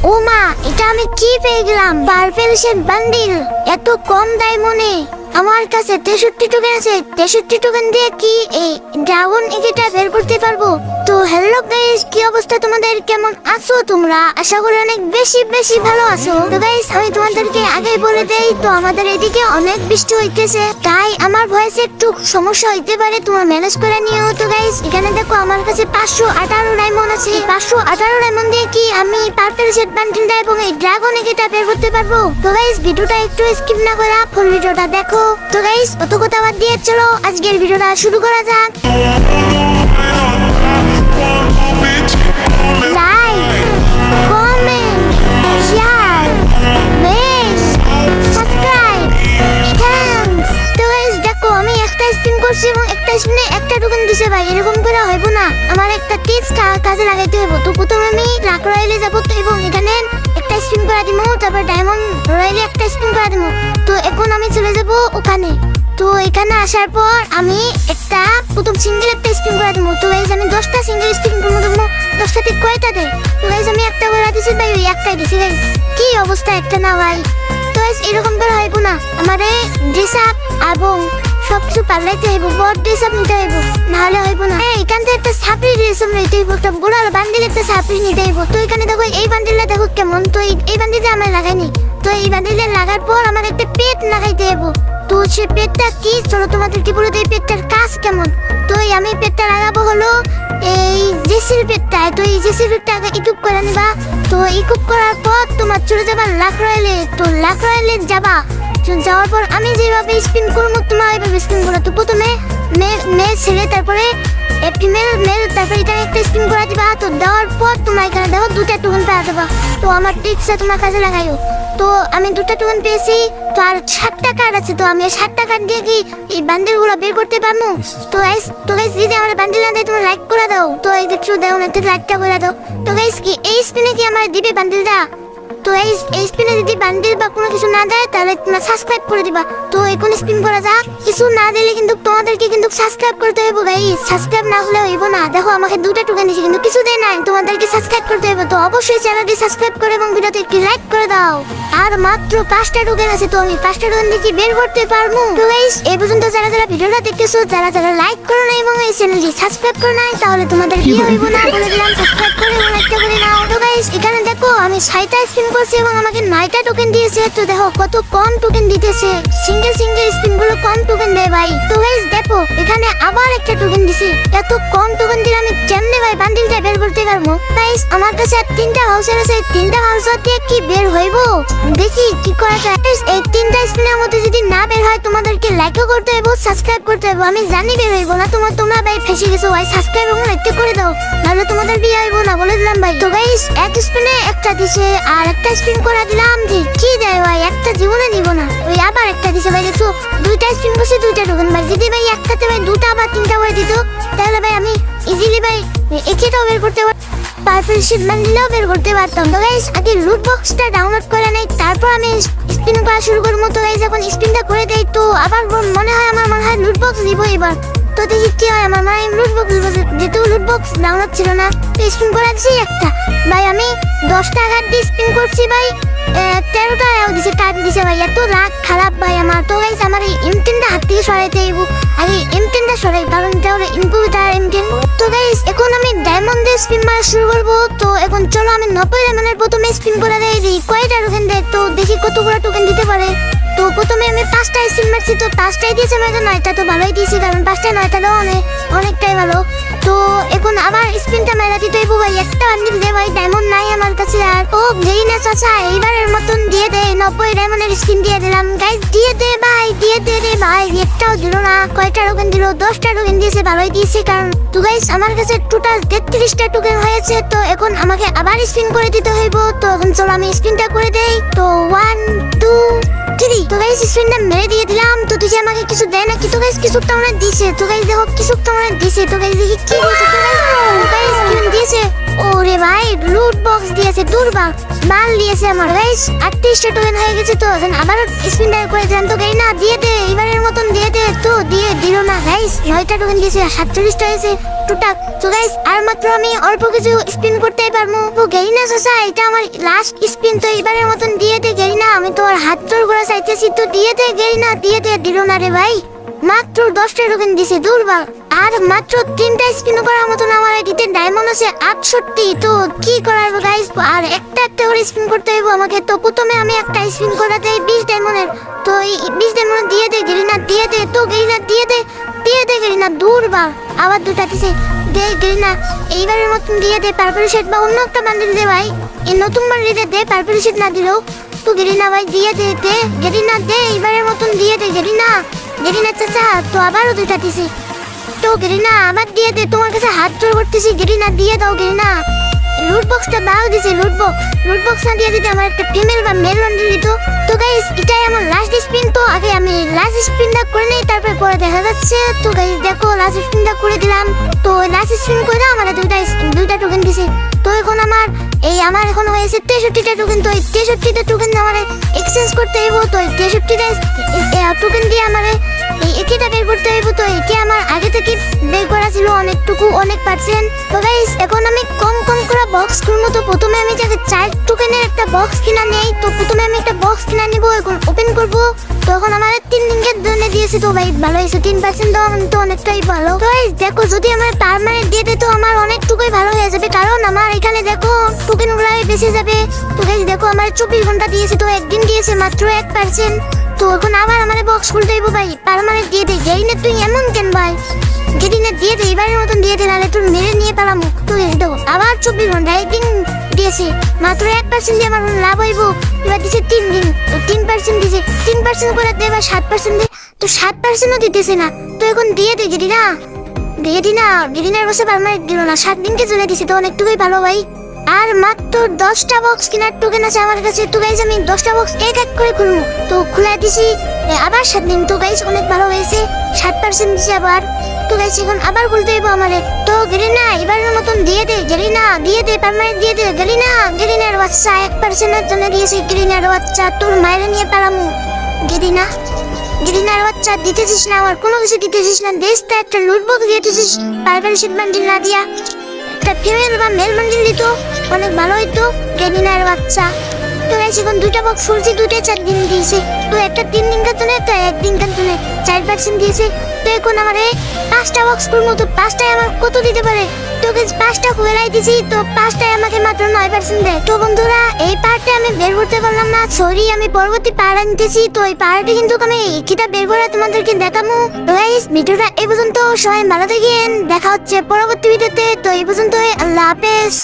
ও মা, এটা আমি কি পেয়ে গেলাম? পারফেকশন বান্ডিল, এত কম ডায়মন্ডে আমার কাছে 63 টোকেন আছে। 63 টোকেন দিয়ে কি এই ড্রাগন এগিটা বের করতে পারবো? তো হ্যালো গাইস, কি অবস্থা তোমাদের? কেমন আছো তোমরা? আশা করি অনেক বেশি বেশি ভালো আছো। তো গাইস, আমি তোমাদেরকে আগে বলে দেই, তো আমাদের এদিকে অনেক বৃষ্টি হইতেছে, তাই আমার ভয়েসে একটু সমস্যা হইতে পারে, তোমরা ম্যানেজ করে নিও। তো গাইস, এখানে দেখো আমার কাছে 518 ডায়মন্ড আছে। 518 ডায়মন্ড দিয়ে কি আমি পারফেকশন বান্ডিলটা এবং এই ড্রাগন এগিটা বের করতে পারবো? তো গাইস, ভিডিওটা একটু স্কিপ না করে ফুল ভিডিওটা দেখো। তো গাইস, অত কথা বাদ দিয়ে চলো আজকের ভিডিওটা শুরু করা যাক। লাইক, কমেন্ট, শেয়ার, বেশ, সাবস্ক্রাইব, থ্যাঙ্কস। তো গাইস দেখো, আমি একটা স্পিন করছি এবং একটা স্পিনে একটা টোকেন দিছে ভাই। এরকম করে হইব না, আমার একটা টিপস কাজে লাগাইতে হবে। তো প্রথমে আমি লাক রয়েলে যাবো, তো এবং এখানে একটা স্পিন করে দিব, তারপর ডায়মন্ড রয়েলে একটা স্পিন করে দিব। তো এখন আমি চলে যাব ওখানে। তো এখানে আসার পর আমি একটা প্রথম সিঙ্গেল একটা স্পিন করে দেবো। তো গাইস, আমি 10টা সিঙ্গেল স্পিন করে দেবো। 10টা থেকে কয়টা দেয়? তো গাইস, আমি একটা করে দিছি ভাই, ওই একটাই দিছি গাইস। কি অবস্থা একটা না ভাই। তো গাইস, এরকম করে হইব না, আমারে ড্রেস আপ এবং সবকিছু পাল্টাইতে হইব, বড় ড্রেস আপ নিতে হইব, নাহলে হইব না। এখান থেকে একটা সাপড়ি ড্রেস আপ নিতে হইব, একটা গোড়াল বান্ডিল একটা সাপড়ি নিতে হইব। তো এখানে দেখো এই বান্ডিলটা দেখো কেমন। তো এই বান্ডিলটা আমার লাগাইনি। তো এই বান্ডিলটা লাগার পর আমার একটা পেট লাগাইতে হইব। তো সে পেটটা কি, চলো তোমাদেরকে বলে দিই পেটটার কাজ কেমন। তো আমি পেটটা লাগাবো হলো এই জেসির পেটটা। তো এই জেসির পেটটা আগে ইকুইপ করে নিবা। তো ইকুইপ করার পর তোমার চলে যাবা লাক রয়েলে। তো লাক রয়েলে যাবা, যাওয়ার পর আমি যেভাবে স্পিন করবো তোমার ওইভাবে স্পিন করো। তো প্রথমে মেয়ে ছেলে, তারপরে ফিমেল মেল, তারপরে এখানে একটা স্পিন করে দিবা। তো দেওয়ার পর তোমার এখানে দেখো 2টা টোকেন পাওয়া দেবা। তো আমার টিপসটা তোমার কাছে লাগাইও। তো আমি 2টা টোকেন পেয়েছি। তো আর 60টা কার্ড আছে। তো আমি 60টা কার্ড দিয়ে কি এই বান্ডিলগুলো বের করতে পারবো? তো গাইস যদি আমার বান্ডিল না দেয় তোমরা লাইক করে দাও। তো এই দেখছো দাও না, লাইকটা করে দাও। তো গাইস, কি এই স্পিনে কি আমার দিবে বান্ডিলটা? তো এই স্পিনে যদি বান্ডিল বা কোনো কিছু না দেয় তাহলে তোমরা সাবস্ক্রাইব করে দিবা। তো এখন স্পিন করা যাক। কিছু না দিলে কিন্তু তোমাদেরকে কিন্তু সাবস্ক্রাইব করতে হবে গাইস। সাবস্ক্রাইব না হলে হইব না। দেখো আমাকে 2টা টোকেন দিয়েছে কিন্তু কিছু দেয় নাই, তোমাদেরকে সাবস্ক্রাইব করতে হবে। তো অবশ্যই চ্যানেলটি সাবস্ক্রাইব করে এবং ভিডিওতে একটি লাইক করে দাও। আর মাত্র 5টা টোকেন আছে। তো আমি 5টা টোকেন দিয়ে বের করতে পারবো? তো গাইস, এই পর্যন্ত যারা যারা ভিডিওটা দেখতেছো, যারা যারা লাইক করো না এবং এই চ্যানেলটি সাবস্ক্রাইব করো নাই, তাহলে তোমাদের কি হইব না বলে দিলাম, সাবস্ক্রাইব করে এবং লাইকটা করে নাও। তো গাইস, এখানে দেখো আমি 6টা স্পিন করছি এবং আমাকে 9টা টোকেন দিয়েছে। তো দেখো কত কম টোকেন দিতেছে, সিঙ্গেল স্পিন গুলো কম টোকেন দেয় ভাই। তো গাইস দেখো, এখানে আবার একটা টোকেন দিছি। এত কম টোকেন দিলে আমি কেমনে ভাই বান্ডিলটা বের করতে পারবো? গাইস, আমার কাছে 3টা ভাউচার আছে। 3টা ভাউচার দিয়ে কি বের হইব? দেখি কি করা যায়। এই 3টা স্পিনের মধ্যে যদি না বের হয় তোমাদেরকে লাইকও করতে হবে, সাবস্ক্রাইব করতে হবে। আমি জানি বের হইব না, তোমরা ভাই ফেসে গেছো ভাই। সাবস্ক্রাইব এবং লাইক করে দাও, নাহলে তোমাদের বিয়ে হইব না বলে দিলাম ভাই। তো গাইস, এক স্পিনে একটা দিছে আর একটা স্পিন করে দিলাম। কি দেয় ভাই? একটা জীবনে দিব না, ওই আবার একটা দিছে ভাই। দেখছো 2টা স্পিন করছে, 2টা টোকেন ভাই। যদি ভাই একটাতে ভাই 2টা বা 3টা করে দিত তাহলে ভাই আমি ইজিলি ভাই একেটাও বের করতে পারতাম, পারফেকশন বান্ডিলও বের করতে পারতাম। তো গাইস, আগে লুট বক্সটা ডাউনলোড করে নেই, তারপর আমি স্পিন করা শুরু করবো। তো গাইস, যখন স্পিনটা করে দেই তো আবার মনে হয় লুট বক্স দিব এবার। তো দেখি কি হয়। আমার মানে লুট বক্স দিব, যেহেতু লুট বক্স ডাউনলোড ছিল না। তো স্পিন করা দিছি একটা ভাই। আমি 10টা কার্ড দিয়ে স্পিন করছি ভাই, 13টা দিছে কার্ড দিছে ভাই। এত রাগ খারাপ ভাই আমার। তো গাইস, আমার এই M10টা হাত থেকে সরাইতে হইব। আর এই M10টা সরাই, কারণ এটা হলো ইনকিউবেটর M10। তো গাইস, এখন আমি ডায়মন্ড দিয়ে স্পিন মারা শুরু করবো। তো এখন চলো আমি 90 ডায়মন্ডের প্রথমে স্পিন করে দেই, কয়টা টোকেন দেয়। তো দেখি কতগুলো টোকেন দিতে পারে। তো প্রথমে আমি 5টা স্পিন মারছি। তো 5টাই দিয়েছে আমাকে 9টা। তো ভালোই দিয়েছি, কারণ 5টা 9টা দাও অনেকটাই ভালো। তো এখন আবার স্পিনটা মেরা দিতে হইব ভাই। একটা বান্ডিল দে ভাই, ডায়মন্ড নাই আমার কাছে আর। ও দেরি না চাচা, এইবারের মতন দিয়ে দে। 90 ডায়মন্ডের স্পিন দিয়ে দিলাম গাইস। দিয়ে দে ভাই, দিয়ে দে রে ভাই। একটাও দিল না। কয়টা টোকেন দিল? 10টা টোকেন দিয়েছে, ভালোই দিয়েছে কারণ। তো গাইস, আমার কাছে টোটাল 33টা টোকেন হয়েছে। তো এখন আমাকে আবার স্পিন করে দিতে হইব। তো এখন চলো আমি স্পিনটা করে দেই। তো 1 2 3। তো গাইস, স্পিনটা মেরে দিয়ে দিলাম। তো তুই আমাকে কিছু দেয় না, কিন্তু গাইস কিছু তো আমরা দিছে। তো গাইস দেখো কিছু তো আমরা দিছে। তো গাইস দেখি কি দিয়েছে। তো গাইস কি দিয়েছে? ওরে ভাই, লুট বক্স দিয়েছে, দুর্বার মাল দিয়েছে আমার। গাইস 38টা টোকেন হয়ে গেছে। তো এখন আবার স্পিন ডাই করে দিলাম। তো গাইস না, দিয়ে দে এবারের মতন দিয়ে দে। তো দিয়ে দিল না গাইস। 9টা টোকেন দিয়েছে, 47টা হয়েছে। টুটাক। তো গাইস আর মাত্র আমি অল্প কিছু স্পিন করতেই পারবো। তো গেরিনা চাচা এটা আমার লাস্ট স্পিন, তো এবারের মতন দিয়ে দে গেরিনা, আমি তোর হাত জোর করে চাইতেছি, তো দিয়ে দে গেরিনা, দিয়ে দে। দিল না রে ভাই, মাত্র 10টা টোকেন দিছে, দুর্বল। আর মাত্র 3টা স্পিন করার মতন আমার আইডিতে ডায়মন্ড আছে 68। তো কি করার গাইস, আর একটা একটা করে স্পিন করতে হইব আমাকে। তো প্রথমে আমি একটা স্পিন করাতে 20 ডায়মন্ডের, তো এই 20 ডায়মন্ড দিয়ে দে গেরিনা, দিয়ে দে। তো গেরিনা দিয়ে দে, দিয়ে দে গেরিনা, দুর্বল। আবার দুটা দিছে, দে গেরিনা, এইবারের মতন দিয়ে দে। পার্পল শেড বা অন্য একটা বান্ডিল দে ভাই, এই নতুন বান্ডিল দে, পার্পল শেড না দিলেও। তো গেরিনা ভাই দিয়ে দে, দে গেরিনা দে, এইবারের মতন দিয়ে দে গেরিনা। গেরিনা চাচা তো আবারও দুটা দিছে, তো গেরিনা আবার দিয়ে দে, তোমার কাছে হাত জোর করতেছি গেরিনা, দিয়ে দাও গেরিনা। লুট বক্সটা দাও দিছে, লুট বক্স না দিয়ে দিতে আমার একটা ফিমেল বা মেল বান্ডিল দিত। তো গাইস এটাই আমার লাস্ট স্পিন, তো আগে আমি লাস্ট স্পিনটা করে নেই, তারপরে পরে দেখা যাচ্ছে। তো গাইস দেখো লাস্ট স্পিনটা করে দিলাম, তো লাস্ট স্পিন করে দাও, আমার দুইটা টোকেন দিছে। তো এখন আমার এখন হয়েছে 63টা টোকেন, তো এই 63টা টোকেন আমার এক্সচেঞ্জ করতে হইব। তো এই 63টা টোকেন দিয়ে আমার এই এটিটা বের করতে হইব। তো এটি আমার আগে থেকে বের করা ছিল অনেকটুকু, অনেক পার্সেন্ট। তো গাইস এখন আমি কম করে বক্স করবো। তো প্রথমে আমি যাকে 4 টোকেনের একটা বক্স কিনা নেই, তো প্রথমে আমি একটা বক্স কিনা নিব, এখন ওপেন করব। তো এখন আমার 3 রিঙ্গেট দনে দিয়েছে, তো ভাই ভালো হয়েছে, 3% দাও, তো অনেকটাই ভালো। তো গাইস দেখো যদি আমার পার্মানেন্ট দিয়ে দেয় তো আমার অনেকটুকুই ভালো হয়ে যাবে, কারণ আমার এখানে দেখো টোকেন গুলাই বেঁচে যাবে। তো গাইস দেখো আমার 24 ঘন্টা দিয়েছে, তো একদিন দিয়েছে মাত্র 1%। তো এখন আবার আমার বক্স খুলতে হইব ভাই, পার্মানেন্ট দিয়ে দে গেরিনা, তুই এমন কেন ভাই, গেরিনা দিয়ে দে, এবারের মতন দিয়ে দে, নাহলে তোর মেরে নিয়ে পেলাম। তো দেখো আবার 24 ঘন্টা একদিন দিয়েছে, মাত্র 1% দিয়ে আমার লাভ হইব। এবার দিছে 3 দিন, তো 3% দিছে, 3% করে দে বা 7% দে, তো 7%ও দিতেছে না। তো এখন দিয়ে দে গেরিনা, গেরিনার বসে পার্মানেন্ট দিল না, 7 দিনকে চলে দিছে, তো অনেকটুকুই ভালো ভাই। আর মাত্র 10টা বক্স কেনার টোকেন আছে আমার কাছে। তো গাইজ আমি 10টা বক্স এক করে খুলবো, তো খুলে দিছি আবার 7 দিন। তো গাইজ অনেক ভালো হয়েছে, 7% দিছে আবার। তো গাইজ এখন আবার খুলতে হইব আমারে। তো গেরিনা এবারের মতন দিয়ে দে গেরিনা, দিয়ে দে পার্মানেন্ট দিয়ে দে গেরিনা। গেরিনার বাচ্চা 1%-এর জন্য দিয়েছে, গেরিনার বাচ্চা তোর মায়ের নিয়ে পালামু। গেরিনার বাচ্চা দিতেছিস না, আমার কোনো কিছু দিতেছিস না, দেশ তা একটা লুটবক্স দিতেছিস, পার্পল শেড বান্ডিল না দিয়া একটা ফিমেল বা মেল বান্ডিল দিত, অনেক ভালো হইতো গেরিনার বাচ্চা। তো গাইস এখন 2টা বক্স ফুলছি, 2টা 4 দিন দিয়েছে, তো একটা 3 দিন কাতনে, একটা 1 দিন কাতনে 4% দিয়েছে। তো এখন আমার 5টা বক্স করবো, তো 5টায় আমার কত দিতে পারে? তো গাইস 5টা খুলেই দিছি, তো 5টায় আমাকে মাত্র 9% দেয়। তো বন্ধুরা এই পার্টে আমি বের করতে পারলাম না, সরি, আমি পরবর্তী পার্ট আনতেছি। তো এই পার্টে কিন্তু আমি কিটা বের করে তোমাদেরকে দেখাবো। তো গাইস ভিডিওটা এই পর্যন্ত, সবাই ভালো থাকেন, দেখা হচ্ছে পরবর্তী ভিডিওতে। তো এই পর্যন্ত, আল্লাহ হাফেজ।